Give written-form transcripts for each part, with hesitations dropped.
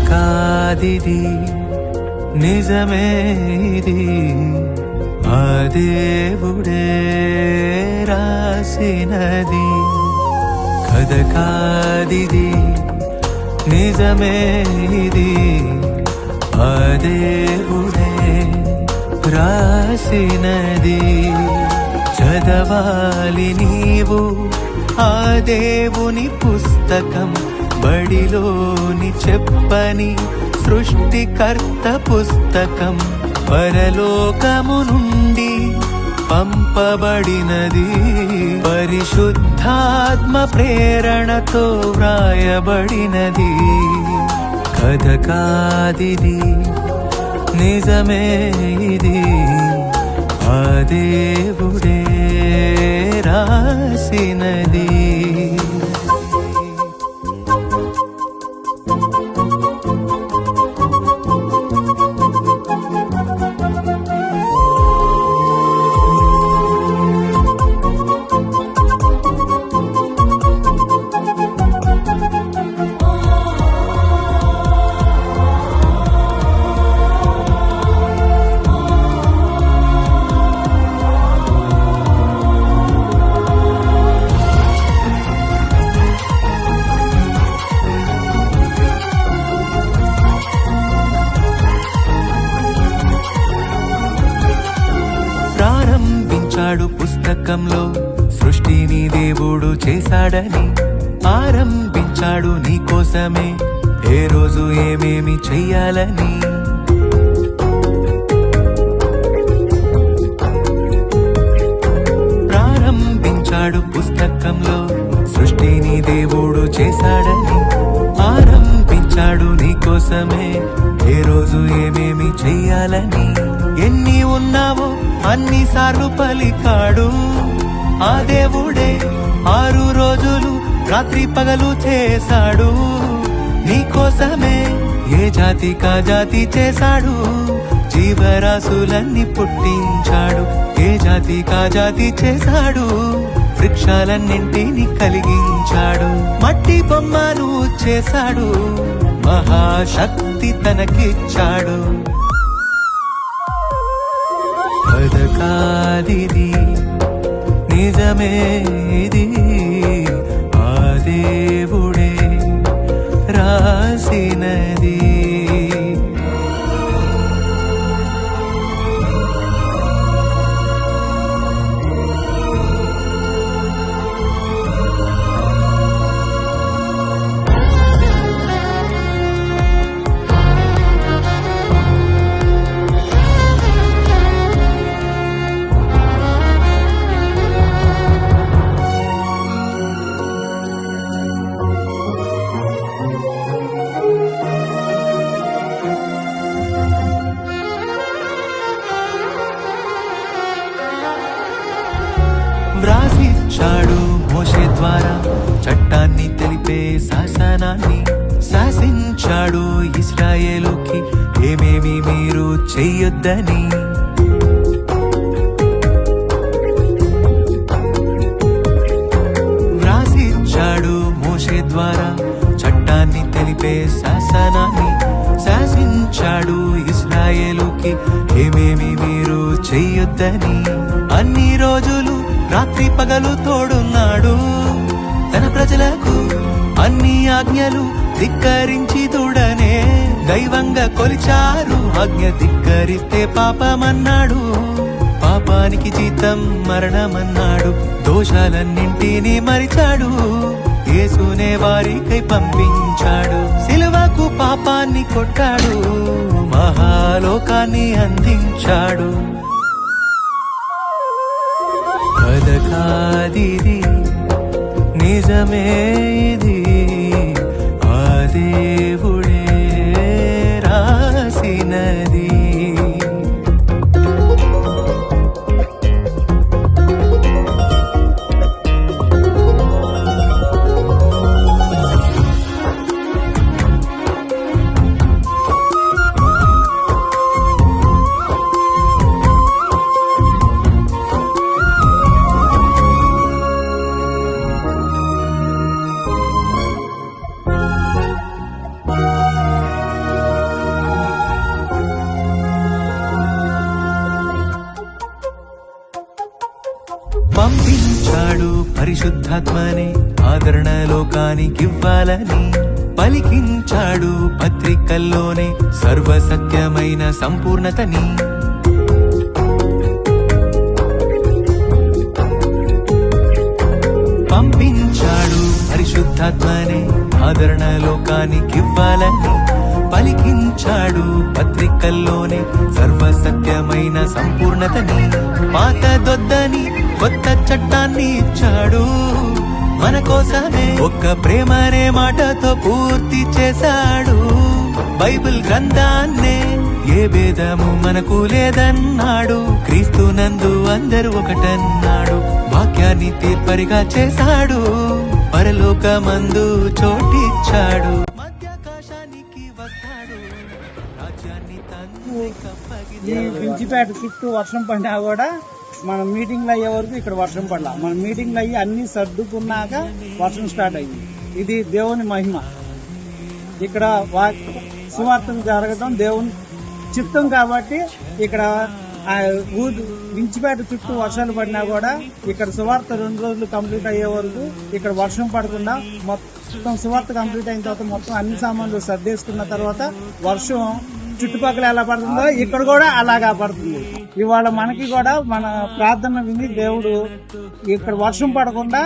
కాదిది నిజమేది ఆ దేవుడే రాసినది కథ కాదిది నిజమేది ఆ దేవుడే రాసినది చదవాలి నీవు ఆ దేవుని పుస్తకం బడిలోని చెప్పని సృష్టికర్త పుస్తకం పరలోకము నుండి పంపబడినది పరిశుద్ధాత్మ ప్రేరణతో వ్రాయబడినది కథ కాదిది నిజమేది ఆ దేవుడే రాసినది ప్రారంభించాడు పుస్తకంలో సృష్టిని దేవుడు చేశాడని ఆరంభించాడు నీ కోసమే ఏ రోజు ఏమేమి చెయ్యాలని ప్రారంభించాడు పుస్తకంలో సృష్టిని దేవుడు చేశాడని ఆరంభించాడు నీ కోసమే ఏ రోజు ఏమేమి చెయ్యాలని ఎన్ని ఉన్నావో అన్నిసార్లు పలికాడు ఆ దేవుడే 6 రోజులు రాత్రి పగలు చేశాడు నీకోసమే ఏ జాతి కా జాతి చేశాడు జీవరాశులన్నీ పుట్టించాడు ఏ జాతి కా జాతి చేశాడు వృక్షాలన్నింటినీ కలిగించాడు మట్టి బొమ్మను చేశాడు మహాశక్తి తనకిచ్చాడు కథ కాదిది నిజమేది ఆ దేవుడే రాసినది వ్రాసిచ్చాడు మోషే ద్వారా చట్టాన్ని తెలిపే శాసనాన్ని శాసించాడు ఇశ్రాయేలుకి ఏమేమి మీరు చెయ్యొద్దని వ్రాసిచ్చాడు మోషే ద్వారా చట్టాన్ని తెలిపే శాసనాన్ని శాసించాడు ఇశ్రాయేలుకి ఏమేమి మీరు చెయ్యొద్దని అన్ని రోజులు రాత్రి పగలు తోడున్నాడు తన ప్రజలకు అన్ని ఆజ్ఞలు ధిక్కరించి తోడనే దైవంగా కొలిచారు ఆజ్ఞ ధిక్కరిస్తే పాపమన్నాడు పాపానికి జీతం మరణమన్నాడు దోషాలన్నింటినీ మరిచాడు యేసునే వారికై పంపించాడు సిలువకు పాపాన్ని కొట్టాడు మహాలోకాన్ని అందించాడు కథ కాదిది నిజమేది ఆ దేవుడే రాసినది లోకానికివ్వాలని పలికించాడు పత్రికల్లోనే సర్వసత్యమైన సంపూర్ణతని. పంపించాడు పరిశుద్ధాత్మనే ఆదరణ లోకానికివ్వాలని పలికించాడు పత్రికల్లోనే సర్వసత్యమైన సంపూర్ణతని. పాతదొద్దని కొత్త చట్టాన్ని ఇచ్చాడు మన కోసమే, ఒక్క ప్రేమనే మాటతో పూర్తి చేశాడు. బైబిల్ గ్రంథాన్నే ఏ భేదము మనకు లేదన్నాడు. క్రీస్తునందు అందరూ ఒకటన్నాడు. వాక్యాన్ని తీర్పరిగా చేశాడు. పరలోకమందు చోటిచ్చాడు. మధ్యాకాశానికి వస్తాడు. రాజ్యాన్ని ఈ వించిపేట చుట్టూ వర్షం పడినా కూడా మన మీటింగ్లు అయ్యే వరకు ఇక్కడ వర్షం పడలా. మన మీటింగ్లు అయ్యి అన్ని సర్దుకున్నాక వర్షం స్టార్ట్ అయ్యింది. ఇది దేవుని మహిమ. ఇక్కడ సువార్తలు జరగడం దేవుని చిత్తం కాబట్టి ఇక్కడ వించిపేట చుట్టూ వర్షాలు పడినా కూడా ఇక్కడ సువార్త 2 రోజులు కంప్లీట్ అయ్యే వరకు ఇక్కడ వర్షం పడకుండా మొత్తం సువార్త కంప్లీట్ అయిన తర్వాత మొత్తం అన్ని సామాన్లు సర్దేసుకున్న తర్వాత వర్షం చుట్టుపక్కల ఎలా పడుతుందో ఇక్కడ కూడా అలాగా పడుతుంది. ఇవాళ మనకి కూడా మన ప్రార్థన విని దేవుడు ఇక్కడ వర్షం పడకుండా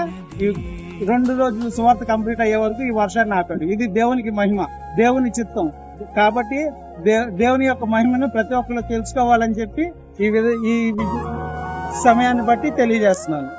2 రోజులు సువార్త కంప్లీట్ అయ్యే వరకు ఈ వర్షాన్ని ఆపాడు. ఇది దేవునికి మహిమ, దేవుని చిత్తం. కాబట్టి దేవుని యొక్క మహిమను ప్రతి ఒక్కరు తెలుసుకోవాలని చెప్పి ఈ సమయాన్ని బట్టి తెలియజేస్తున్నాను.